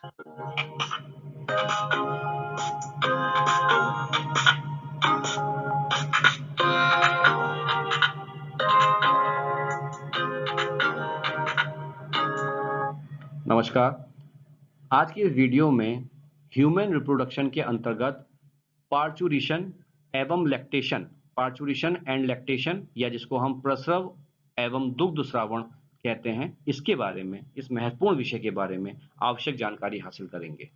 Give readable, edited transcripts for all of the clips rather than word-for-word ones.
नमस्कार। आज की इस वीडियो में ह्यूमन रिप्रोडक्शन के अंतर्गत पार्चुरिशन एवं लैक्टेशन, पार्चुरिशन एंड लैक्टेशन या जिसको हम प्रसव एवं दुग्ध स्रावण कहते हैं, इसके बारे में, इस महत्वपूर्ण विषय के बारे में आवश्यक जानकारी हासिल करेंगे।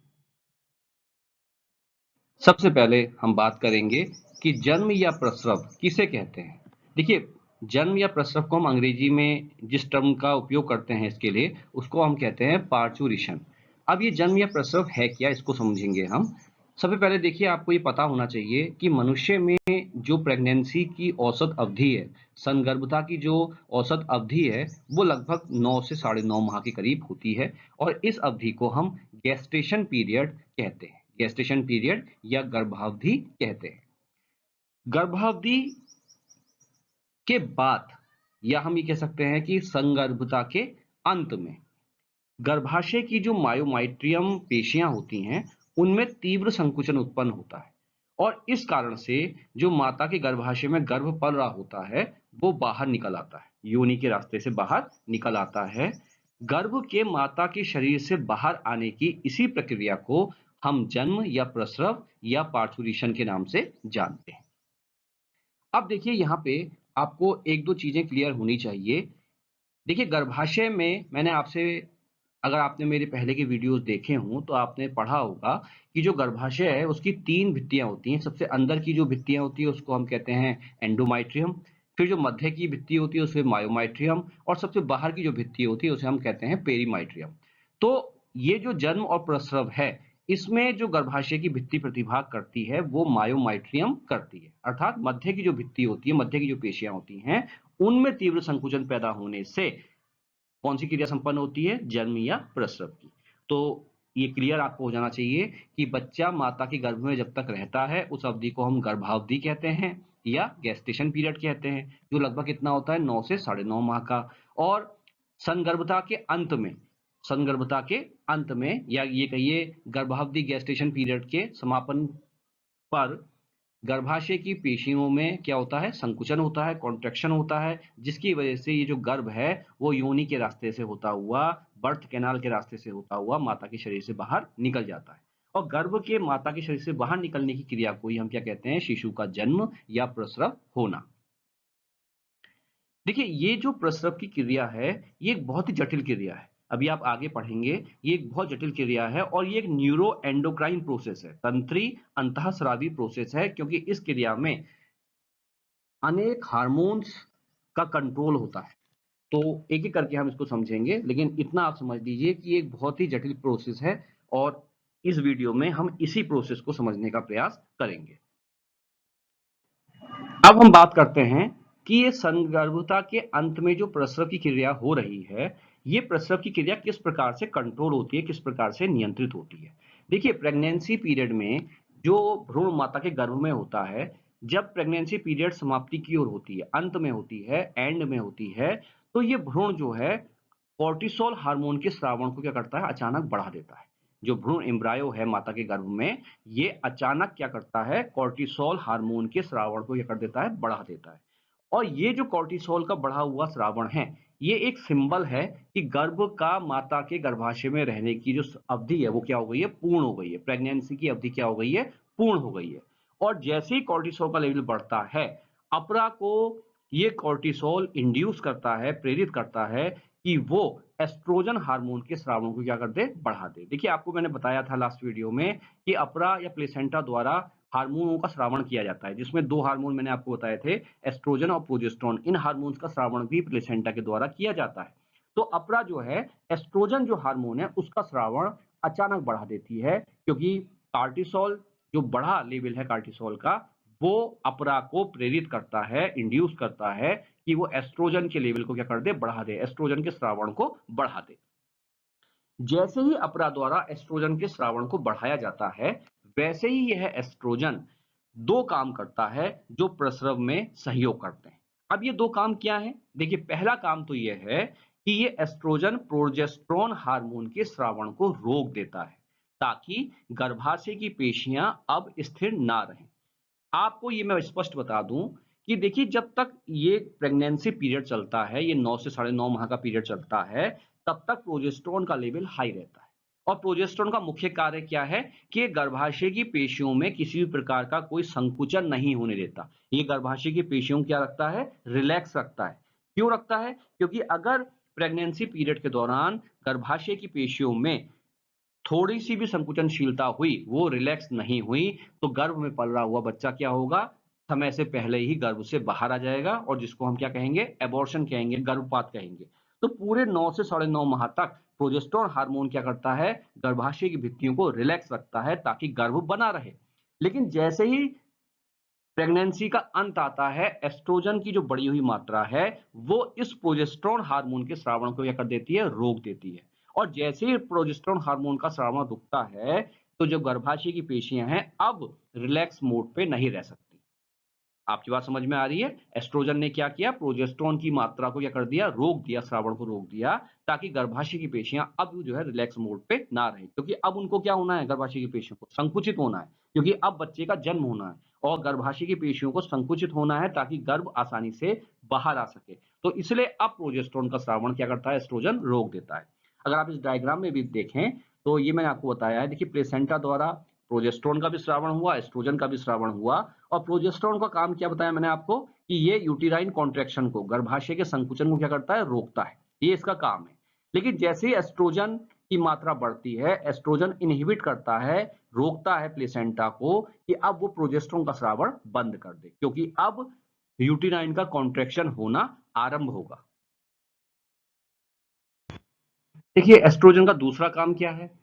सबसे पहले हम बात करेंगे कि जन्म या प्रसव किसे कहते हैं। देखिए, जन्म या प्रसव को हम अंग्रेजी में जिस टर्म का उपयोग करते हैं इसके लिए, उसको हम कहते हैं पार्चुरिशन। अब ये जन्म या प्रसव है क्या, इसको समझेंगे हम। सबसे पहले देखिए, आपको ये पता होना चाहिए कि मनुष्य में जो प्रेगनेंसी की औसत अवधि है, संगर्भता की जो औसत अवधि है, वो लगभग 9 से 9.5 माह के करीब होती है और इस अवधि को हम गेस्टेशन पीरियड कहते हैं। गेस्टेशन पीरियड या गर्भावधि कहते हैं। गर्भावधि के बाद या हम ये कह सकते हैं कि संगर्भता के अंत में गर्भाशय की जो मायोमाइट्रियम पेशियां होती हैं, उनमें तीव्र संकुचन उत्पन्न होता है और इस कारण से जो माता के गर्भाशय में गर्भ पल रहा होता है, वो बाहर निकल आता है, योनि के रास्ते से बाहर निकल आता है। गर्भ के माता के शरीर से बाहर आने की इसी प्रक्रिया को हम जन्म या प्रसव या पार्चुरिशन के नाम से जानते हैं। अब देखिए, यहाँ पे आपको एक दो चीजें क्लियर होनी चाहिए। देखिए, गर्भाशय में मैंने आपसे, अगर आपने मेरे पहले के वीडियोस देखे हों तो आपने पढ़ा होगा कि जो गर्भाशय है उसकी 3 भित्तियां होती हैं। सबसे अंदर की जो भित्तियां होती है उसको हम कहते हैं एंडोमाइट्रियम, फिर जो मध्य की भित्ति होती है उसे मायोमाइट्रियम और सबसे बाहर की जो भित्ति होती है उसे हम कहते हैं पेरीमाइट्रियम। तो ये जो जन्म और प्रसव है, इसमें जो गर्भाशय की भित्ति प्रतिभाग करती है वो मायोमाइट्रियम करती है, अर्थात मध्य की जो भित्ति होती है, मध्य की जो पेशियां होती हैं, उनमें तीव्र संकुचन पैदा होने से कौन सी क्रिया संपन्न होती है, जन्म या प्रसव की। तो ये क्लियर आपको हो जाना चाहिए कि बच्चा माता के गर्भ में जब तक रहता है उस अवधि को हम गर्भावधि कहते हैं या गेस्टेशन पीरियड कहते हैं, जो लगभग कितना होता है, 9 से 9.5 माह का। और संगर्भता के अंत में, संगर्भता के अंत में या ये कहिए गर्भावधि गेस्टेशन पीरियड के समापन पर गर्भाशय की पेशियों में क्या होता है, संकुचन होता है, कॉन्ट्रैक्शन होता है, जिसकी वजह से ये जो गर्भ है वो योनि के रास्ते से होता हुआ, बर्थ कैनाल के रास्ते से होता हुआ माता के शरीर से बाहर निकल जाता है। और गर्भ के माता के शरीर से बाहर निकलने की क्रिया को ही हम क्या कहते हैं, शिशु का जन्म या प्रसव होना। देखिए, ये जो प्रसव की क्रिया है, ये एक बहुत ही जटिल क्रिया है। अभी आप आगे पढ़ेंगे, ये एक बहुत जटिल क्रिया है और ये एक न्यूरो एंडोक्राइन प्रोसेस है, तंत्री अंतःस्रावी प्रोसेस है, क्योंकि इस क्रिया में अनेक हार्मोन्स का कंट्रोल होता है। तो एक-एक करके हम इसको समझेंगे, लेकिन इतना आप समझ लीजिए कि ये एक बहुत ही जटिल प्रोसेस है और इस वीडियो में हम इसी प्रोसेस को समझने का प्रयास करेंगे। अब हम बात करते हैं कि ये संगर्भता के अंत में जो प्रसव की क्रिया हो रही है, ये प्रसव की क्रिया किस प्रकार से कंट्रोल होती है, किस प्रकार से नियंत्रित होती है। देखिए, प्रेगनेंसी पीरियड में जो भ्रूण माता के गर्भ में होता है, जब प्रेगनेंसी पीरियड समाप्ति की ओर होती है, अंत में होती है, एंड में होती है, तो ये भ्रूण जो है कॉर्टिसोल हार्मोन के स्रावण को क्या करता है, अचानक बढ़ा देता है। जो भ्रूण एम्ब्रायो है माता के गर्भ में, ये अचानक क्या करता है, कॉर्टिसोल हार्मोन के स्रावण को क्या कर देता है, बढ़ा देता है। और ये जो कॉर्टिसोल का बढ़ा हुआ स्रावण है, ये एक सिंबल है कि गर्भ का माता के गर्भाशय में रहने की जो अवधि है वो क्या हो गई है, पूर्ण हो गई है। प्रेगनेंसी की अवधि क्या हो गई है, पूर्ण हो गई है। और जैसे ही कॉर्टिसोल का लेवल बढ़ता है, अपरा को ये कॉर्टिसोल इंड्यूस करता है, प्रेरित करता है कि वो एस्ट्रोजन हार्मोन के स्रावों को क्या कर दे, बढ़ा दे। देखिए, आपको मैंने बताया था लास्ट वीडियो में कि अपरा या प्लेसेंटा द्वारा हार्मोनों का स्रावण किया जाता है, जिसमें 2 हार्मोन मैंने आपको बताए थे, एस्ट्रोजन और प्रोजेस्टेरोन। इन हार्मोन्स का स्रावण भी प्लेसेंटा के द्वारा किया जाता है। तो अपरा जो है, एस्ट्रोजन जो हार्मोन है उसका स्रावण अचानक बढ़ा देती है, क्योंकि कार्टिसोल जो बढ़ा लेवल है कार्टिसोल का, वो अपरा को प्रेरित करता है, इंड्यूस करता है कि वो एस्ट्रोजन के लेवल को क्या कर दे, बढ़ा दे, एस्ट्रोजन के स्रावण को बढ़ा दे। जैसे ही अपरा द्वारा एस्ट्रोजन के स्रावण को बढ़ाया जाता है, वैसे ही यह एस्ट्रोजन 2 काम करता है जो प्रसव में सहयोग करते हैं। अब ये 2 काम क्या है? देखिए, पहला काम तो यह है कि ये एस्ट्रोजन प्रोजेस्टेरोन हार्मोन के स्रावण को रोक देता है। ताकि गर्भाशय की पेशियां अब स्थिर ना रहें। आपको ये मैं स्पष्ट बता दूं कि देखिए, जब तक ये प्रेगनेंसी पीरियड चलता है, ये 9 से साढ़े 9 माह का पीरियड चलता है, तब तक प्रोजेस्टेरोन का लेवल हाई रहता है। और प्रोजेस्टेरोन का मुख्य कार्य क्या है कि ये गर्भाशय की पेशियों में किसी भी प्रकार का कोई संकुचन नहीं होने देता। ये गर्भाशय की पेशियों को क्या रखता है? रिलैक्स रखता है। क्यों रखता है? क्योंकि अगर प्रेगनेंसी पीरियड के दौरान गर्भाशय की पेशियों में थोड़ी-सी भी संकुचनशीलता हुई, वो रिलैक्स नहीं हुई, तो गर्भ में पल रहा हुआ बच्चा क्या होगा? समय से पहले ही गर्भ से बाहर आ जाएगा और जिसको हम क्या कहेंगे? एबॉर्शन कहेंगे, गर्भपात कहेंगे। तो पूरे 9 से साढ़े 9 माह तक प्रोजेस्टेरोन हार्मोन क्या करता है? गर्भाशय की भित्तियों को रिलैक्स रखता है ताकि गर्भ बना रहे। लेकिन जैसे ही प्रेगनेंसी का अंत आता है, एस्ट्रोजन की जो बढ़ी हुई मात्रा है, वो इस प्रोजेस्टेरोन हार्मोन के स्रावण को क्या कर देती है? रोक देती है। और जैसे ही प्रोजेस्टेरोन हार्मोन का स्रावण रुकता है, तो जो गर्भाशय की पेशियां हैं, अब रिलैक्स मोड पे नहीं रह सकती। आपकी बात समझ में आ रही है? एस्ट्रोजन ने क्या किया? प्रोजेस्टेरोन की मात्रा को क्या कर दिया? रोक दिया, श्रावण को रोक दिया, ताकि गर्भाशय की पेशियां अब जो है रिलैक्स मोड पे ना रहें। क्योंकि अब उनको क्या होना है? गर्भाशय की पेशियों को संकुचित होना है, क्योंकि अब बच्चे का जन्म होना है और गर्भाशय की पेशियों को संकुचित होना है ताकि गर्भ आसानी से बाहर आ सके। तो इसलिए अब प्रोजेस्टेरोन का श्रावण क्या करता है? एस्ट्रोजन रोक देता है। अगर आप इस डायग्राम में भी देखें, तो ये मैंने आपको बताया है। देखिए, प्लेसेंटा द्वारा प्रोजेस्टेरोन का भी श्रावण हुआ, एस्ट्रोजन का भी श्रावण हुआ। और प्रोजेस्टेरोन का काम क्या बताया मैंने आपको कि ये यूटेराइन कॉन्ट्रैक्शन को, गर्भाशय के संकुचन को क्या करता है? रोकता है। ये इसका काम है। लेकिन जैसे ही एस्ट्रोजन की मात्रा बढ़ती है, एस्ट्रोजन इनहिबिट करता है, रोकता है प्लेसेंटा को कि अब वो प्रोजेस्टेरोन का श्रावण बंद कर दे, क्योंकि अब यूटेराइन का कॉन्ट्रैक्शन होना आरंभ होगा। देखिए, एस्ट्रोजन का दूसरा काम क्या है?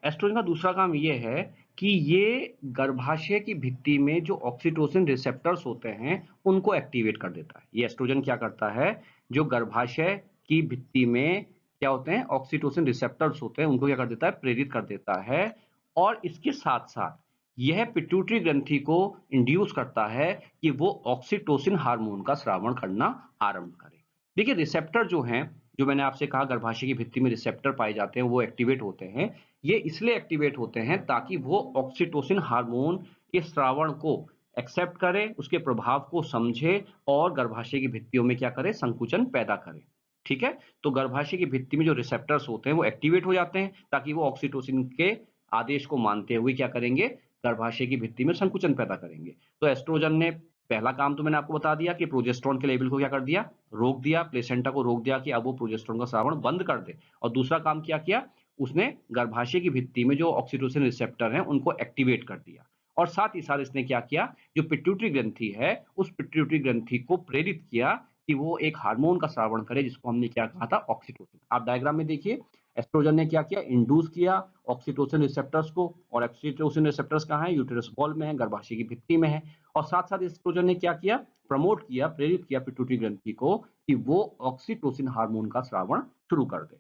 एस्ट्रोजन का दूसरा काम ये है कि ये गर्भाशय की भित्ति में जो ऑक्सीटोसिन रिसेप्टर्स होते हैं, उनको एक्टिवेट कर देता है। ये एस्ट्रोजन क्या करता है? जो गर्भाशय की भित्ति में क्या होते हैं? ऑक्सीटोसिन रिसेप्टर्स होते हैं, उनको क्या कर देता है? प्रेरित कर देता है। और इसके साथ-साथ यह पिट्यूटरी ग्रंथि को इंड्यूस करता है कि वो ऑक्सीटोसिन हार्मोन का स्रावण करना आरंभ करे। देखिए, रिसेप्टर जो हैं, जो मैंने आपसे कहा गर्भाशय की भित्ति में रिसेप्टर पाए जाते हैं, वो एक्टिवेट होते हैं। ये इसलिए एक्टिवेट होते हैं ताकि वो ऑक्सीटोसिन हार्मोन के स्रावण को एक्सेप्ट करे, उसके प्रभाव को समझे और गर्भाशय की भित्तियों में क्या करे? संकुचन पैदा करे। ठीक है? तो गर्भाशय की भित्ति में जो रिसेप्टर्स होते हैं, वो एक्टिवेट हो जाते हैं ताकि वो ऑक्सीटोसिन के आदेश को मानते हुए क्या करेंगे? गर्भाशय की भित्ति में संकुचन पैदा करेंगे। तो एस्ट्रोजन ने पहला काम तो मैंने आपको बता दिया कि प्रोजेस्टेरोन के लेवल को क्या कर दिया? रोक दिया, प्लेसेंटा को रोक दिया कि अब वो प्रोजेस्टेरोन का स्रावण बंद कर दे। और दूसरा काम क्या किया? उसने गर्भाशय की भित्ति में जो ऑक्सीटोसिन रिसेप्टर हैं, उनको एक्टिवेट कर दिया। और साथ ही साथ इसने क्या किया? जो पिट्यूटरी ग्रंथि है, उस पिट्यूटरी ग्रंथि को प्रेरित किया कि वो एक हार्मोन का स्रावण करे, जिसको हमने क्या कहा था? ऑक्सीटोसिन। आप डायग्राम में देखिए, एस्ट्रोजन ने क्या किया? इंड्यूस किया ऑक्सीटोसिन रिसेप्टर्स को। और ऑक्सीटोसिन रिसेप्टर्स कहाँ है? यूटेरस वॉल में है, गर्भाशय की भित्ति में है। और साथ-साथ एस्ट्रोजन ने क्या किया? प्रमोट किया, प्रेरित किया पिट्यूटरी ग्रंथि को कि वो ऑक्सीटोसिन हार्मोन का स्रावण शुरू कर दे।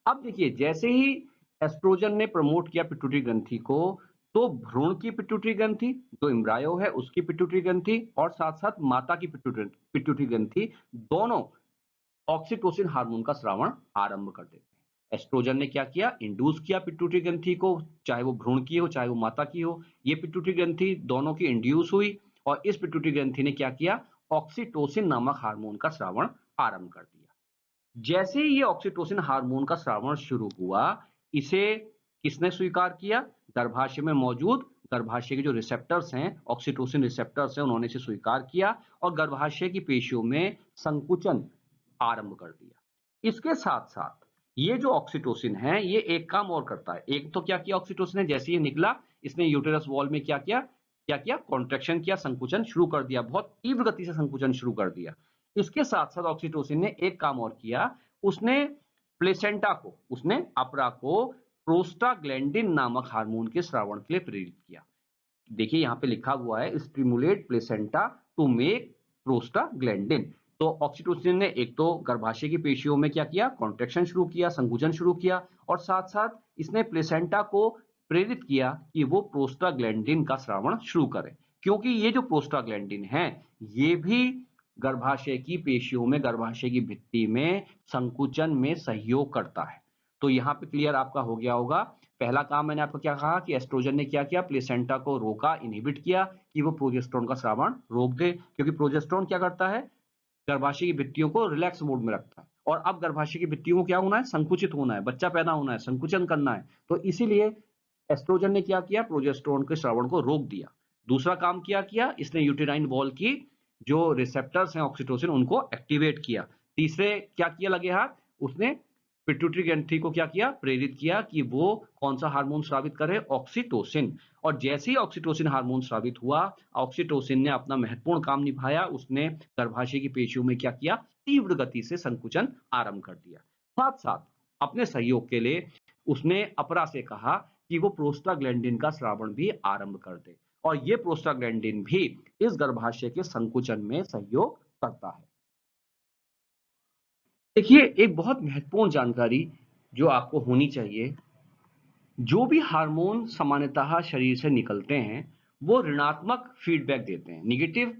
अब देखिए, जैसे ही एस्ट्रोजन ने प्रमोट किया पिट्यूटरी ग्रंथि को, तो भ्रूण की पिट्यूटरी ग्रंथि, जो एम्ब्रायो है उसकी पिट्यूटरी ग्रंथि और साथ-साथ माता की पिट्यूटरी ग्रंथि, दोनों ऑक्सीटोसिन हार्मोन का स्रावण आरंभ कर देते हैं। एस्ट्रोजन ने क्या किया? इंड्यूस किया पिट्यूटरी ग्रंथि को, चाहे वो भ्रूण की हो, चाहे वो माता की हो। ये पिट्यूटरी ग्रंथि दोनों की इंड्यूस हुई और इस पिट्यूटरी ग्रंथि ने क्या किया? ऑक्सीटोसिन नामक हार्मोन का स्रावण आरंभ कर दिया। जैसे ही ये ऑक्सीटोसिन हार्मोन का स्रावण शुरू हुआ, इसे किसने स्वीकार किया? गर्भाशय में मौजूद गर्भाशय के जो रिसेप्टर्स हैं, ऑक्सीटोसिन रिसेप्टर्स हैं, उन्होंने इसे स्वीकार किया और गर्भाशय की पेशियों में संकुचन आरंभ कर दिया। इसके साथ-साथ ये जो ऑक्सीटोसिन है, ये एक काम और करता है। एक तो क्या किया ऑक्सीटोसिन ने? जैसे ही निकला, इसने यूटेरस वॉल में क्या किया? क्या किया? कॉन्ट्रैक्शन किया, संकुचन शुरू कर दिया। बहुत तीव्र गति से संकुचन शुरू कर दिया। इसके साथ-साथ ऑक्सीटोसिन ने एक काम और किया, उसने प्लेसेंटा को, उसने अपरा को प्रोस्टाग्लैंडिन नामक हार्मोन के स्रावण के लिए प्रेरित किया। देखिए, यहाँ पे लिखा हुआ है stimulate placenta to make prostaglandin. तो ऑक्सीटोसिन ने एक तो गर्भाशय की पेशियों में क्या किया? कॉन्ट्रैक्शन शुरू किया, संकुचन शुरू किया और साथ-साथ इसने प्लेसेंटा को प्रेरित किया कि वो प्रोस्टाग्लैंडिन का स्रावण शुरू करे। क्योंकि ये जो प्रोस्टाग्लैंडिन है, ये भी गर्भाशय की पेशियों में, गर्भाशय की भित्ति में संकुचन में सहयोग करता है। तो यहाँ पे क्लियर आपका हो गया होगा। पहला काम मैंने आपको क्या कहा कि एस्ट्रोजन ने क्या किया, प्लेसेंटा को रोका, इनहिबिट किया कि वो प्रोजेस्टेरोन का स्रावण रोक दे, क्योंकि प्रोजेस्टेरोन क्या करता है, गर्भाशय की भित्तियों को रिलैक्स मोड में रखता है। और अब गर्भाशय की भित्तियों को क्या होना है, संकुचित होना है, बच्चा पैदा होना है, संकुचन करना है। तो इसीलिए एस्ट्रोजन ने क्या किया, प्रोजेस्टेरोन के स्रावण को रोक दिया। दूसरा काम क्या किया, इसने यूटेराइन वॉल की जो रिसेप्टर्स हैं ऑक्सीटोसिन उनको एक्टिवेट किया। तीसरे क्या किया लगे हाथ, उसने पिट्यूटरी ग्रंथि को क्या किया, प्रेरित किया कि वो कौन सा हार्मोन स्रावित करे, ऑक्सीटोसिन। और जैसे ही ऑक्सीटोसिन हार्मोन स्रावित हुआ, ऑक्सीटोसिन ने अपना महत्वपूर्ण काम निभाया, उसने गर्भाशय की पेशियों में क्या किया, तीव्र गति से संकुचन आरंभ कर दिया। साथ साथ अपने सहयोग के लिए उसने अपरा से कहा कि वो प्रोस्टाग्लैंडिन का स्रावण भी आरंभ कर दे, और ये प्रोस्टाग्लैंडिन भी इस गर्भाशय के संकुचन में सहयोग करता है। देखिए, एक बहुत महत्वपूर्ण जानकारी जो आपको होनी चाहिए, जो भी हार्मोन सामान्यतः शरीर से निकलते हैं, वो ऋणात्मक फीडबैक देते हैं, नेगेटिव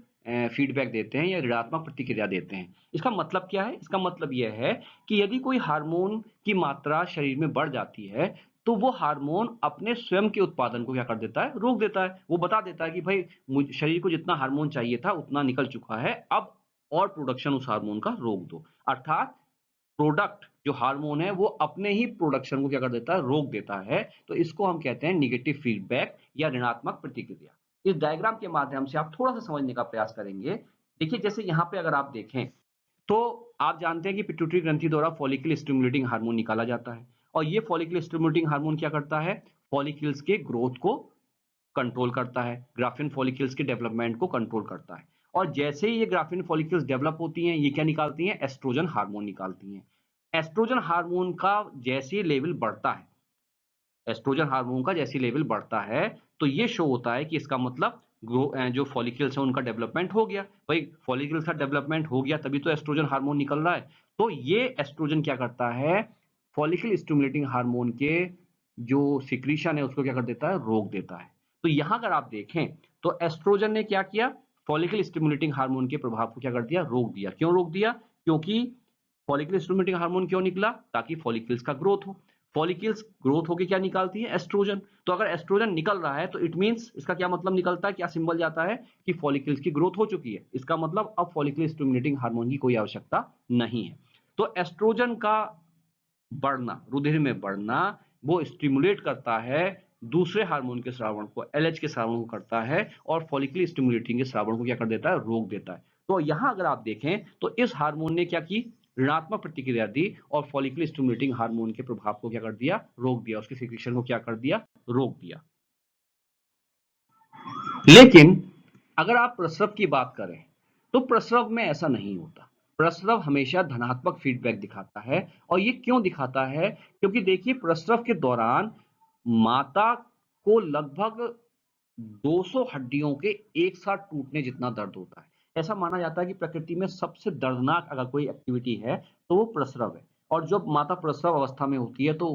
फीडबैक देते हैं या ऋणात्मक प्रतिक्रिया देते हैं। इसका मतलब क्या है? इसका मतलब यह है कि यदि कोई हार्मोन की मात्रा शरीर में बढ़ जाती है, तो वो हार्मोन अपने स्वयं के उत्पादन को क्या कर देता है? रोक देता है। वो बता देता है कि भाई शरीर को जितना हार्मोन चाहिए था उतना निकल चुका है, अब और प्रोडक्शन उस हार्मोन का रोक दो। अर्थात प्रोडक्ट जो हार्मोन है वो अपने ही प्रोडक्शन को क्या कर देता है, रोक देता है। तो इसको हम कहते हैं नेगेटिव फीडबैक या ऋणात्मक प्रतिक्रिया। इस डायग्राम के माध्यम से आप थोड़ा सा समझने का प्रयास करेंगे। देखिए, जैसे यहाँ पे अगर आप देखें तो आप जानते हैं कि पिट्यूटरी ग्रंथि द्वारा फॉलिकल स्टिमुलेटिंग हार्मोन निकाला जाता है, और ये फॉलिकल स्टिमुलेटिंग हार्मोन क्या करता है, फॉलिकल्स के ग्रोथ को कंट्रोल करता है, ग्राफिन फॉलिकल्स के डेवलपमेंट को कंट्रोल करता है। और जैसे ही ये ग्राफिन फॉलिकल्स डेवलप होती हैं, ये क्या निकालती हैं, एस्ट्रोजन हार्मोन निकालती हैं। एस्ट्रोजन हार्मोन का जैसे लेवल बढ़ता है, एस्ट्रोजन हार्मोन का जैसे लेवल बढ़ता है, तो ये शो होता है कि इसका मतलब जो फॉलिकल्स हैं उनका डेवलपमेंट हो गया। भाई फॉलिकल्स का डेवलपमेंट हो गया तभी तो एस्ट्रोजन हार्मोन निकल रहा है। तो ये एस्ट्रोजन क्या करता है, फॉलिकल स्टिमुलेटिंग हार्मोन के जो सिक्रीशन है उसको क्या कर देता है, रोक देता है। तो यहां अगर आप देखें तो एस्ट्रोजन ने क्या किया, फॉलिकल स्टिमुलेटिंग हार्मोन के प्रभाव को क्या कर दिया, रोक दिया। क्यों रोक दिया, क्योंकि फॉलिकल स्टिमुलेटिंग हार्मोन क्यों निकला, ताकि फॉलिकल्स का ग्रोथ हो। फॉलिकल्स ग्रोथ होके क्या निकालती है, एस्ट्रोजन। तो अगर एस्ट्रोजन निकल रहा है तो इट मींस इसका क्या मतलब निकलता है, क्या सिंबल जाता है कि फॉलिकल्स की ग्रोथ हो चुकी है। इसका मतलब अब फॉलिकल स्टिमुलेटिंग हार्मोन की कोई आवश्यकता नहीं है। तो एस्ट्रोजन का बढ़ना, रुधिर में बढ़ना, वो स्टिमुलेट करता है दूसरे हार्मोन के स्रावण को, एलएच के स्रावण को करता है, और फॉलिकल स्टिमुलेटिंग के स्रावण को क्या कर देता है, रोक देता है। तो यहां अगर आप देखें तो इस हार्मोन ने क्या की, ऋणात्मक प्रतिक्रिया दी, और फॉलिकल स्टिमुलेटिंग हार्मोन के प्रभाव को क्या कर दिया, रोक दिया, उसके सिक्रीशन को क्या कर दिया, रोक दिया। लेकिन अगर आप प्रसव की बात करें तो प्रसव में ऐसा नहीं होता। प्रसव हमेशा धनात्मक फीडबैक दिखाता है। और ये क्यों दिखाता है, क्योंकि देखिए प्रसव के दौरान माता को लगभग 200 हड्डियों के एक साथ टूटने जितना दर्द होता है। ऐसा माना जाता है कि प्रकृति में सबसे दर्दनाक अगर कोई एक्टिविटी है तो वो प्रसव है। और जब माता प्रसव अवस्था में होती है तो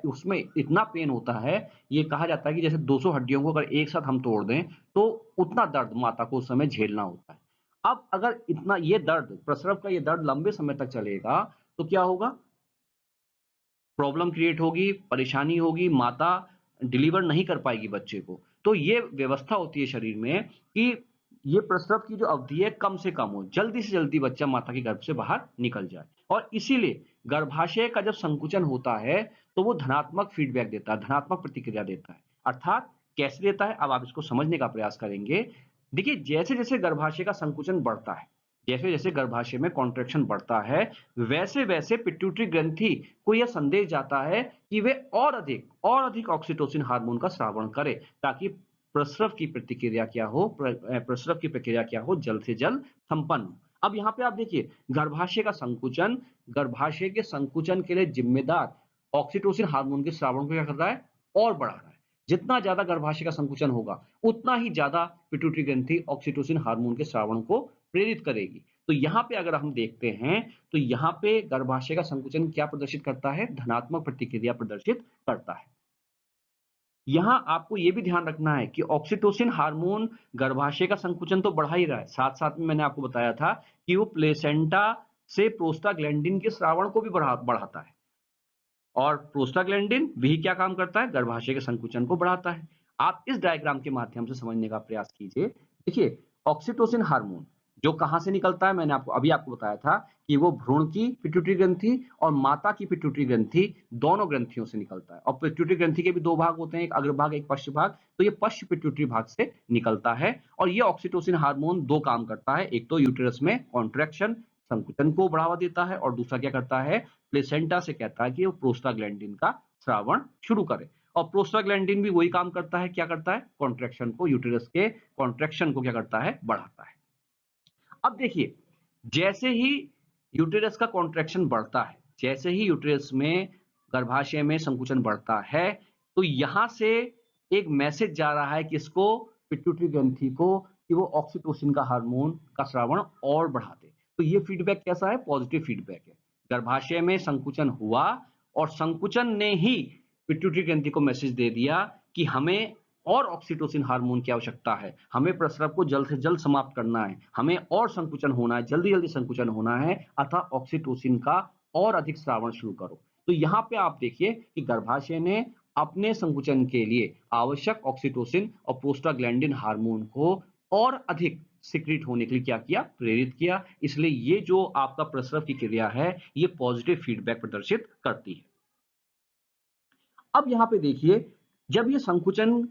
उसमें इतना पेन होता है, ये कहा जाता है कि जैसे 200 हड्डियों को अगर एक साथ हम तोड़ दें तो उतना दर्द माता को उस समय झेलना होता है। अब अगर इतना ये दर्द, प्रसव का ये दर्द लंबे समय तक चलेगा तो क्या होगा, प्रॉब्लम क्रिएट होगी, परेशानी होगी, माता डिलीवर नहीं कर पाएगी बच्चे को। तो ये व्यवस्था होती है शरीर में कि ये प्रसव की जो अवधि है कम से कम हो, जल्दी से जल्दी बच्चा माता के गर्भ से बाहर निकल जाए। और इसीलिए गर्भाशय का जब संकुचन होता है तो वो धनात्मक फीडबैक देता है, धनात्मक प्रतिक्रिया देता है। अर्थात कैसे देता है, अब आप इसको समझने का प्रयास करेंगे। देखिए, जैसे जैसे गर्भाशय का संकुचन बढ़ता है, जैसे जैसे गर्भाशय में कॉन्ट्रैक्शन बढ़ता है, वैसे वैसे पिट्यूटरी ग्रंथि को यह संदेश जाता है कि वे और अधिक ऑक्सीटोसिन हार्मोन का स्रावण करे, ताकि प्रसव की प्रतिक्रिया क्या हो, प्रसव की प्रक्रिया क्या हो, जल्द से जल्द संपन्न हो। अब यहाँ पे आप देखिए, गर्भाशय का संकुचन, गर्भाशय के संकुचन के लिए जिम्मेदार ऑक्सीटोसिन हार्मोन के स्रावण को क्या कर रहा है, और बढ़ा रहा है। जितना ज्यादा गर्भाशय का संकुचन होगा उतना ही ज्यादा पिट्यूटरी ग्रंथि ऑक्सीटोसिन हार्मोन के स्रावण को प्रेरित करेगी। तो यहाँ पे अगर हम देखते हैं तो यहाँ पे गर्भाशय का संकुचन क्या प्रदर्शित करता है, धनात्मक प्रतिक्रिया प्रदर्शित करता है। यहां आपको यह भी ध्यान रखना है कि ऑक्सीटोसिन हार्मोन गर्भाशय का संकुचन तो बढ़ा ही रहा है, साथ साथ में मैंने आपको बताया था कि वो प्लेसेंटा से प्रोस्टाग्लैंडिन के स्रावण को भी बढ़ाता है। और प्रोस्टाग्लैंडिन भी क्या काम करता है? गर्भाशय के संकुचन को बढ़ाता है। आप इस डायग्राम के माध्यम से समझने का प्रयास कीजिए। देखिए, ऑक्सीटोसिन हार्मोन जो कहाँ से निकलता है, मैंने आपको बताया था कि वो भ्रूण की पिट्यूटरी ग्रंथि और माता की पिट्यूटरी ग्रंथि दोनों ग्रंथियों से निकलता है। और पिट्यूटरी ग्रंथि के भी 2 भाग होते हैं, एक अग्रभाग, एक पश्च भाग। तो ये पश्च पिट्यूटरी भाग से निकलता है और ये ऑक्सीटोसिन हार्मोन 2 काम करता है। एक तो यूटेरस में कॉन्ट्रैक्शन, संकुचन को बढ़ावा देता है और दूसरा क्या करता है? प्लेसेंटा से कहता है कि वो प्रोस्टाग्लैंडिन का स्रावण शुरू करे। और प्रोस्टाग्लैंडिन भी वही काम करता है, क्या करता है? कॉन्ट्रैक्शन को, यूटेरस के कॉन्ट्रैक्शन को क्या करता है? बढ़ाता है। अब देखिए, जैसे ही यूटेरस का कॉन्ट्रैक्शन बढ़ता है, जैसे ही यूटेरस में गर्भाशय में संकुचन बढ़ता है, तो यहां से एक मैसेज जा रहा है किसको? पिट्यूटरी ग्रंथि को, कि वो ऑक्सीटोसिन का हार्मोन का स्रावण और बढ़ा दे। तो ये फीडबैक कैसा है? पॉजिटिव फीडबैक है। गर्भाशय में संकुचन हुआ और संकुचन ने ही पिट्यूटरी ग्रंथि को मैसेज दे दिया कि हमें और ऑक्सीटोसिन हार्मोन की आवश्यकता है, हमें प्रस्राव को जल्द से जल्द समाप्त करना है, हमें और संकुचन होना है, जल्दी जल्दी संकुचन होना है, अतः ऑक्सीटोसिन का और अधिक स्रावण शुरू करो। तो यहाँ पे आप देखिए कि गर्भाशय ने अपने संकुचन के लिए आवश्यक ऑक्सीटोसिन और प्रोस्टाग्लैंडिन हार्मोन को और अधिक सिक्रीट होने के लिए क्या किया? प्रेरित किया। इसलिए ये जो आपका प्रस्राव की क्रिया है, ये पॉजिटिव फीडबैक प्रदर्शित करती है। अब यहाँ पे देखिए, जब ये संकुचन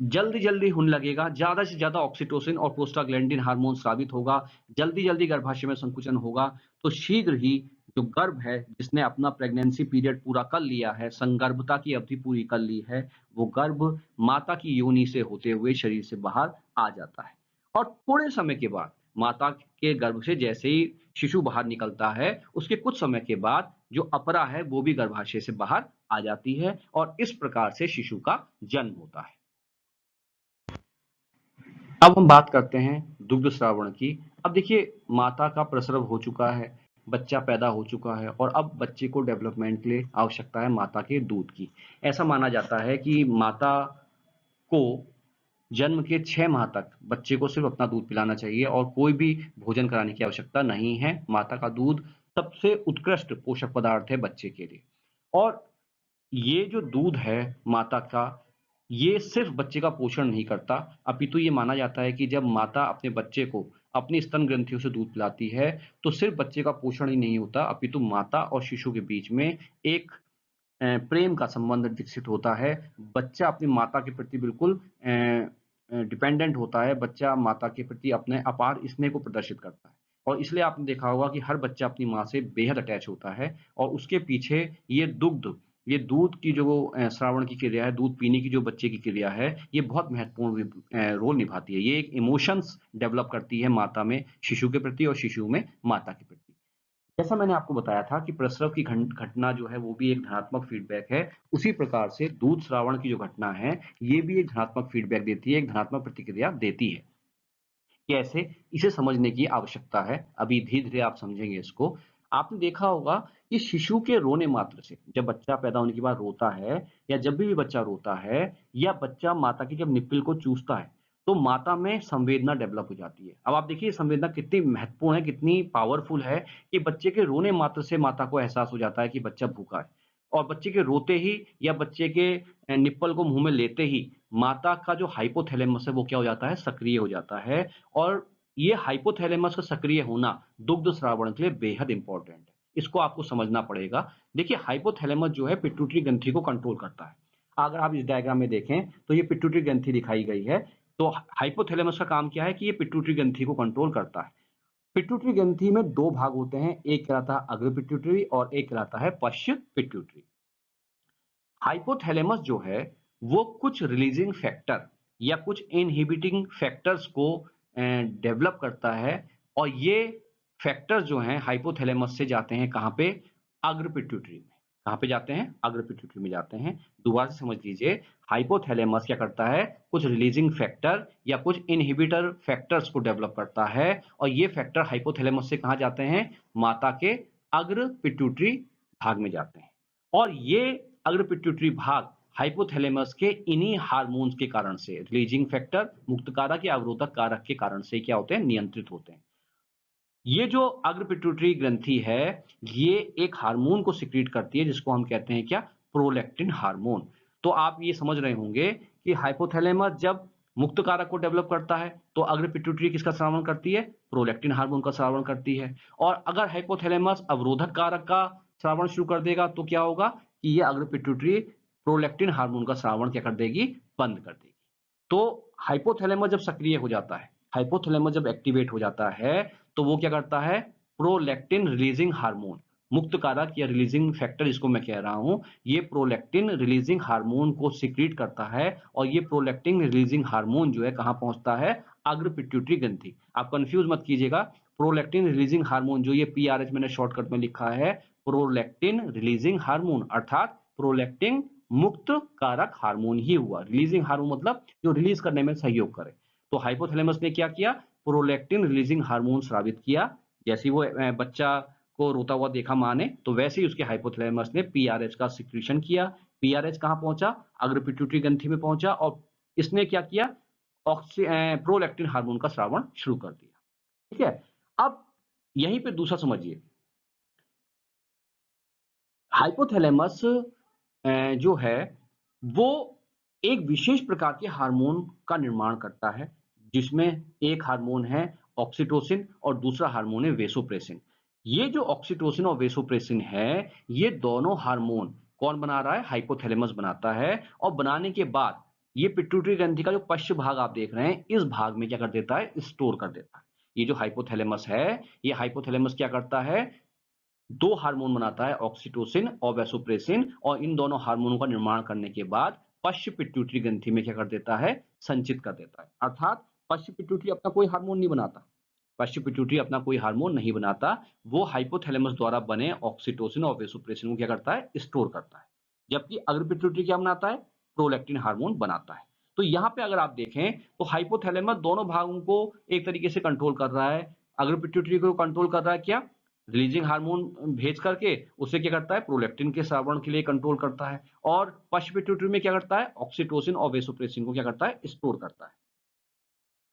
जल्दी-जल्दी होने लगेगा, ज़्यादा से ज़्यादा ऑक्सीटोसिन और प्रोस्टाग्लैंडिन हार्मोन स्रावित होगा, जल्दी-जल्दी गर्भाशय में संकुचन होगा, तो शीघ्र ही जो गर्भ है, जिसने अपना प्रेगनेंसी पीरियड पूरा कर लिया है, संगर्भता की अवधि पूरी कर ली है, वो गर्भ माता की योनि से होते हुए शरीर से बाहर आ जाता है। और थोड़े समय के बाद माता के गर्भ से जैसे ही शिशु बाहर निकलता है, उसके कुछ समय के बाद जो अपरा है, वो भी गर्भाशय से बाहर आ जाती है और इस प्रकार से शिशु का जन्म होता है। अब हम बात करते हैं दुग्ध श्रावण की। अब देखिए, माता का प्रसव हो चुका है, बच्चा पैदा हो चुका है और अब बच्चे को डेवलपमेंट के लिए आवश्यकता है माता के दूध की। ऐसा माना जाता है कि माता को जन्म के 6 माह तक बच्चे को सिर्फ अपना दूध पिलाना चाहिए और कोई भी भोजन कराने की आवश्यकता नहीं है। माता का दूध सबसे उत्कृष्ट पोषक पदार्थ है बच्चे के लिए। और ये जो दूध है माता का, ये सिर्फ बच्चे का पोषण नहीं करता, अपितु ये माना जाता है कि जब माता अपने बच्चे को अपनी स्तन ग्रंथियों से दूध पिलाती है, तो सिर्फ बच्चे का पोषण ही नहीं होता, अपितु माता और शिशु के बीच में एक प्रेम का संबंध विकसित होता है। बच्चा अपनी माता के प्रति बिल्कुल डिपेंडेंट होता है, बच्चा माता के प्रति अपने अपार स्नेह को प्रदर्शित करता है। और इसलिए आपने देखा होगा कि हर बच्चा अपनी माँ से बेहद अटैच होता है और उसके पीछे ये दुग्ध, ये दूध की जो श्रावण की क्रिया है, दूध पीने की जो बच्चे की क्रिया है, ये बहुत महत्वपूर्ण रोल निभाती है। ये एक इमोशंस डेवलप करती है माता में शिशु के प्रति और शिशु में माता के प्रति। जैसा मैंने आपको बताया था कि प्रसव की घटना जो है वो भी एक धनात्मक फीडबैक है, उसी प्रकार से दूध श्रावण की जो घटना है, ये भी एक धनात्मक फीडबैक देती है, एक धनात्मक प्रतिक्रिया देती है। कैसे? इसे समझने की आवश्यकता है। अभी धीरे-धीरे आप समझेंगे इसको। आपने देखा होगा कि शिशु के रोने मात्र से, जब बच्चा पैदा होने के बाद रोता है या जब भी बच्चा रोता है या बच्चा माता की जब निप्पल को चूसता है, तो माता में संवेदना डेवलप हो जाती है। अब आप देखिए ये संवेदना कितनी महत्वपूर्ण है, कितनी पावरफुल है कि बच्चे के रोने मात्र से माता को एहसास हो जाता है कि बच्चा भूखा है। और बच्चे के रोते ही या बच्चे के निप्पल को मुँह में लेते ही माता का जो हाइपोथैलेमस है वो क्या हो जाता है? सक्रिय हो जाता है और ये हाइपोथैलेमस का सक्रिय होना दुग्ध श्रावण के लिए बेहद इंपॉर्टेंट है। इसको आपको समझना पड़ेगा। देखिए हाइपोथैलेमस जो है पिट्यूटरी ग्रंथि को कंट्रोल करता है। अगर आप इस डायग्राम में देखें तो ये पिट्यूटरी ग्रंथि दिखाई गई है। तो हाइपोथैलेमस का काम क्या है कि ये पिट्यूटरी ग्रंथि को कंट्रोल करता है। पिट्यूटरी ग्रंथि में 2 भाग होते हैं, एक कहलाता है अग्र पिट्यूटरी और एक कहलाता है पश्च पिट्यूटरी। हाइपोथैलेमस जो है वो कुछ रिलीजिंग फैक्टर या कुछ इनहिबिटिंग फैक्टर्स को डेवलप करता है और ये फैक्टर्स जो हैं हाइपोथैलेमस से जाते हैं कहाँ पे? अग्र पिट्यूटरी में। कहाँ पे जाते हैं? अग्र पिट्यूटरी में जाते हैं। दोबारा से समझ लीजिए, हाइपोथैलेमस क्या करता है? कुछ रिलीजिंग फैक्टर या कुछ इनहिबिटर फैक्टर्स को डेवलप करता है और ये फैक्टर हाइपोथैलेमस से कहाँ जाते हैं? माता के अग्र पिट्यूटरी भाग में जाते हैं। और ये अग्र पिट्यूटरी भाग हाइपोथैलेमस के इन्हीं हार्मोन्स के कारण से, रिलीजिंग फैक्टर, मुक्त कारक या अवरोधक कारक के कारण से क्या होते हैं? नियंत्रित होते हैं। ये जो अग्र पिट्यूटरी ग्रंथि है, ये एक हार्मोन को सिक्रीट करती है जिसको हम कहते हैं क्या? Prolactin hormone. तो आप ये समझ रहे होंगे कि हाइपोथैलेमस जब मुक्त कारक को डेवलप करता है, तो अग्र पिट्यूटरी किसका स्रावण करती है? प्रोलैक्टिन हार्मोन का स्रावण करती है। और अगर हाइपोथैलेमस अवरोधक कारक का स्रावण शुरू कर देगा, तो क्या होगा कि ये अग्र पिट्यूटरी प्रोलैक्टिन हार्मोन का स्रावण क्या कर देगी? बंद कर देगी। तो हाइपोथैलेमस जब सक्रिय हो जाता है, हाइपोथैलेमस जब एक्टिवेट हो जाता है, तो वो क्या करता है? प्रोलैक्टिन रिलीजिंग हार्मोन, मुक्त कारक या रिलीजिंग फैक्टर जिसको मैं कह रहा हूं, ये प्रोलैक्टिन रिलीजिंग हार्मोन को सिक्रीट करता है। और ये प्रोलैक्टिन रिलीजिंग हार्मोन जो है कहां पहुंचता है? अग्र पिट्यूटरी ग्रंथि। आप कंफ्यूज मत कीजिएगा, प्रोलैक्टिन रिलीजिंग हार्मोन जो ये पीआरएच मैंने शॉर्टकट में लिखा है, प्रोलैक्टिन रिलीजिंग हार्मोन अर्थात प्रोलैक्टिन मुक्त कारक हार्मोन ही हुआ। रिलीजिंग हार्मोन मतलब जो रिलीज करने में सहयोग करे। तो हाइपोथैलेमस ने क्या किया? प्रोलैक्टिन रिलीजिंग हार्मोन स्रावित किया। जैसे ही वो बच्चा को रोता हुआ देखा मां ने, तो वैसे ही उसके हाइपोथैलेमस ने पीआरएच का सिक्रीशन किया। पीआरएच कहां पहुंचा? अग्र पिट्यूटरी ग्रंथि में पहुंचा और इसने क्या किया? प्रोलैक्टिन हार्मोन का स्रावण शुरू कर दिया। ठीक है। अब यहीं पे दूसरा समझिए, हाइपोथैलेमस जो है वो एक विशेष प्रकार के हार्मोन का निर्माण करता है, जिसमें एक हार्मोन है ऑक्सीटोसिन और दूसरा हार्मोन है वेसोप्रेसिन। ये जो ऑक्सीटोसिन और वेसोप्रेसिन है, ये दोनों हार्मोन कौन बना रहा है? हाइपोथैलेमस बनाता है। और बनाने के बाद ये पिट्यूटरी ग्रंथि का जो पश्च भाग आप देख रहे हैं, इस भाग में क्या कर देता है? स्टोर कर देता है। ये जो हाइपोथैलेमस है, ये हाइपोथैलेमस क्या करता है? दो हार्मोन बनाता है, ऑक्सीटोसिन और वेसोप्रेसिन, और इन दोनों हार्मोनों का निर्माण करने के बाद पश्च पिट्यूटरी ग्रंथि में क्या कर देता है? संचित कर देता है। अर्थात पश्च पिट्यूटरी अपना कोई हार्मोन नहीं बनाता, पश्च पिट्यूटरी अपना कोई हार्मोन नहीं बनाता, वो हाइपोथैलेमस द्वारा बने ऑक्सीटोसिन और वेसोप्रेसिन को क्या करता है? स्टोर करता है। जबकि अग्र पिट्यूटरी क्या बनाता है? प्रोलैक्टिन हार्मोन बनाता है। तो यहाँ पे अगर आप देखें, तो हाइपोथैलेमस दोनों भागों को एक तरीके से कंट्रोल कर रहा है। अग्र पिट्यूटरी को कंट्रोल कर रहा है क्या? रिलीजिंग हार्मोन भेज करके उसे क्या करता है? प्रोलैक्टिन के स्रावण के लिए कंट्रोल करता है। और पश्च पिट्यूटरी में क्या करता है? ऑक्सीटोसिन और वेसोप्रेसिन को क्या करता है? स्टोर करता है।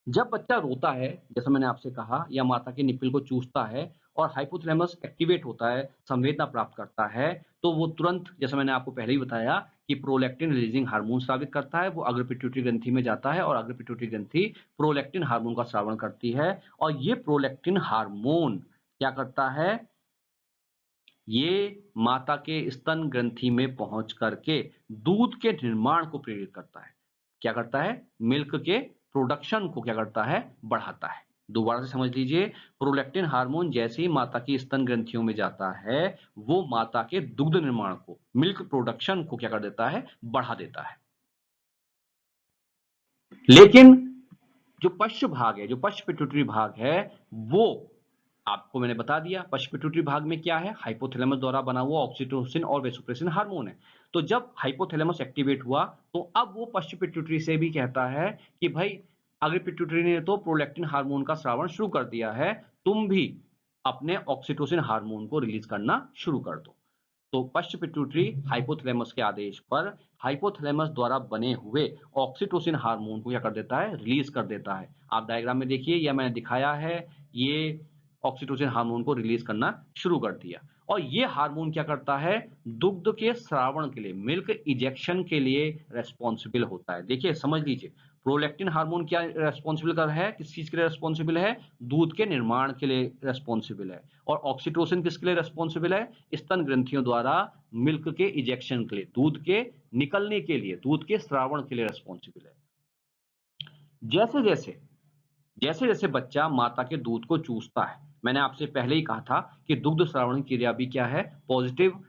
जब बच्चा रोता है, जैसा मैंने आपसे कहा, या माता के निप्पल को चूसता है और हाइपोथैलेमस एक्टिवेट होता है, संवेदना प्राप्त करता है, तो वो तुरंत, जैसा मैंने आपको पहले ही बताया, कि प्रोलैक्टिन रिलीजिंग हार्मोन स्रावित करता है। वो अग्र पिट्यूटरी ग्रंथि में जाता है और अग्र पिट्यूटरी ग्रंथि प्रोलैक्टिन हार्मोन का स्रावण करती है। और ये प्रोलैक्टिन हार्मोन क्या करता है? ये माता के स्तन ग्रंथि में पहुंच करके दूध के निर्माण को प्रेरित करता है। क्या करता है? मिल्क के प्रोडक्शन को क्या करता है? बढ़ाता है। दोबारा से समझ लीजिए, प्रोलैक्टिन हार्मोन जैसे ही माता की स्तन ग्रंथियों में जाता है, वो माता के दुग्ध निर्माण को, मिल्क प्रोडक्शन को क्या कर देता है? बढ़ा देता है। लेकिन जो पश्च भाग है, जो पश्च पिट्यूटरी भाग है, वो आपको मैंने बता दिया, पश्च पिट्यूटरी भाग में क्या है? हाइपोथैलेमस द्वारा बना हुआ ऑक्सीटोसिन और वेसोप्रेसिन हार्मोन है। तो जब हाइपोथैलेमस एक्टिवेट हुआ, तो अब वो पश्च पिट्यूटरी से भी कहता है कि भाई, अग्र पिट्यूटरी ने तो प्रोलैक्टिन हार्मोन का स्रावण शुरू कर दिया है, तुम भी अपने ऑक्सीटोसिन हार्मोन को रिलीज करना शुरू कर दो। तो पश्च पिट्यूटरी हाइपोथैलेमस के आदेश पर हाइपोथैलेमस द्वारा बने हुए ऑक्सीटोसिन हार्मोन को क्या कर देता है? रिलीज कर देता है। आप डायग्राम में देखिए, यह मैंने दिखाया है, ये ऑक्सीटोसिन हार्मोन को रिलीज करना शुरू कर दिया। और ये हार्मोन क्या करता है? दुग्ध के स्रावण के लिए, मिल्क इजेक्शन के लिए रेस्पॉन्सिबल होता है। देखिए, समझ लीजिए, प्रोलैक्टिन हार्मोन क्या रेस्पॉन्सिबल कर है? किस चीज के लिए रेस्पॉन्सिबल है? दूध के निर्माण के लिए रेस्पॉन्सिबल है। और ऑक्सीटोसिन किसके लिए रेस्पॉन्सिबल है? स्तन ग्रंथियों द्वारा मिल्क के इजेक्शन के लिए, दूध के निकलने के लिए, दूध के स्रावण के लिए रेस्पॉन्सिबल है। जैसे जैसे जैसे जैसे बच्चा माता के दूध को चूसता है, मैंने आपसे पहले ही कहा था कि दुग्ध श्रावण क्रिया भी क्या है? पॉजिटिव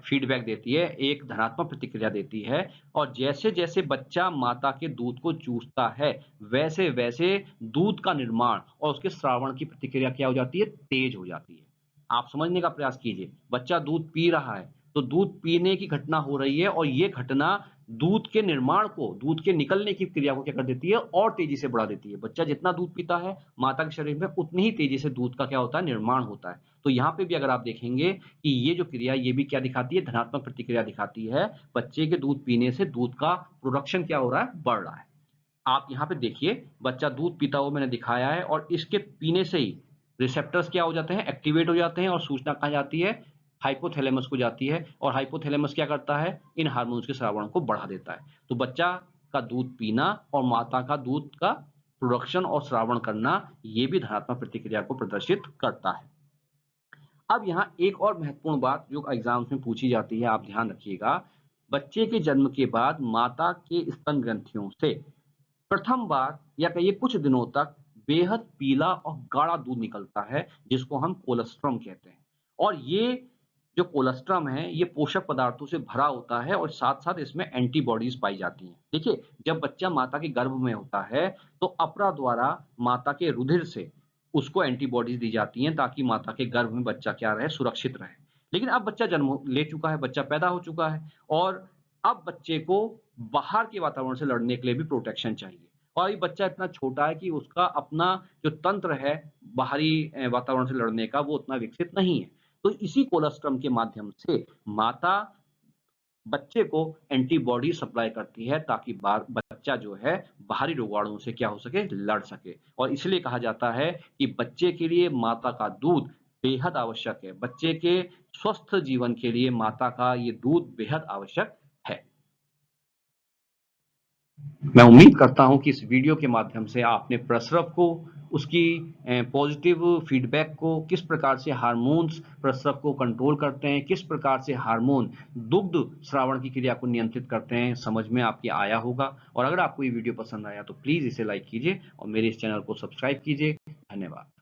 फीडबैक देती है, एक धनात्मक प्रतिक्रिया देती है। और जैसे जैसे बच्चा माता के दूध को चूसता है, वैसे वैसे दूध का निर्माण और उसके श्रावण की प्रतिक्रिया क्या हो जाती है? तेज हो जाती है। आप समझने का प्रयास कीजिए, बच्चा दूध पी रहा है, तो दूध पीने की घटना हो रही है, और ये घटना दूध के निर्माण को, दूध के निकलने की क्रिया को क्या कर देती है? और तेजी से बढ़ा देती है। बच्चा जितना दूध पीता है, माता के शरीर में उतनी ही तेजी से दूध का क्या होता है? निर्माण होता है। तो यहाँ पे भी अगर आप देखेंगे कि ये जो क्रिया, ये भी क्या दिखाती है? धनात्मक प्रतिक्रिया दिखाती है। बच्चे के दूध पीने से दूध का प्रोडक्शन क्या हो रहा है? बढ़ रहा है। आप यहाँ पे देखिए, बच्चा दूध पीता हुआ मैंने दिखाया है, और इसके पीने से ही रिसेप्टर्स क्या हो जाते हैं, एक्टिवेट हो जाते हैं और सूचना कहाँ जाती है, हाइपोथैलेमस को जाती है और हाइपोथैलेमस क्या करता है, इन हार्मोन्स के स्रावण को बढ़ा देता है। तो बच्चा का दूध पीना और माता का दूध का प्रोडक्शन और स्रावण करना, ये भी धनात्मक प्रतिक्रिया को प्रदर्शित करता है। अब यहाँ एक और महत्वपूर्ण बात जो एग्जाम्स में पूछी जाती है, आप ध्यान रखिएगा, बच्चे के जन्म के बाद माता के स्तन ग्रंथियों से प्रथम बार या कहिए कुछ दिनों तक बेहद पीला और गाढ़ा दूध निकलता है, जिसको हम कोलेस्ट्रम कहते हैं। और ये जो कोलेस्ट्रम है, ये पोषक पदार्थों से भरा होता है और साथ-साथ इसमें एंटीबॉडीज पाई जाती हैं। देखिए, जब बच्चा माता के गर्भ में होता है, तो अपरा द्वारा माता के रुधिर से उसको एंटीबॉडीज दी जाती हैं ताकि माता के गर्भ में बच्चा क्या रहे, सुरक्षित रहे। लेकिन अब बच्चा जन्म ले चुका है, बच्चा पैदा हो चुका है और अब बच्चे को बाहर के वातावरण से लड़ने के लिए भी प्रोटेक्शन चाहिए। और ये बच्चा इतना छोटा है कि उसका अपना जो तंत्र है बाहरी वातावरण से लड़ने का, वो उतना विकसित नहीं है। तो इसी कोलेस्ट्रम के माध्यम से माता बच्चे को एंटीबॉडी सप्लाई करती है ताकि बच्चा जो है बाहरी रोगाणुओं से क्या हो सके, लड़ सके। और इसलिए कहा जाता है कि बच्चे के लिए माता का दूध बेहद आवश्यक है। बच्चे के स्वस्थ जीवन के लिए माता का ये दूध बेहद आवश्यक है। मैं उम्मीद करता हूं कि इस वीडियो के माध्यम से आपने प्रसव को, उसकी पॉजिटिव फीडबैक को, किस प्रकार से हार्मोन्स प्रसव को कंट्रोल करते हैं, किस प्रकार से हार्मोन दुग्ध स्रावण की क्रिया को नियंत्रित करते हैं, समझ में आपके आया होगा। और अगर आपको ये वीडियो पसंद आया तो प्लीज इसे लाइक कीजिए और मेरे इस चैनल को सब्सक्राइब कीजिए। धन्यवाद।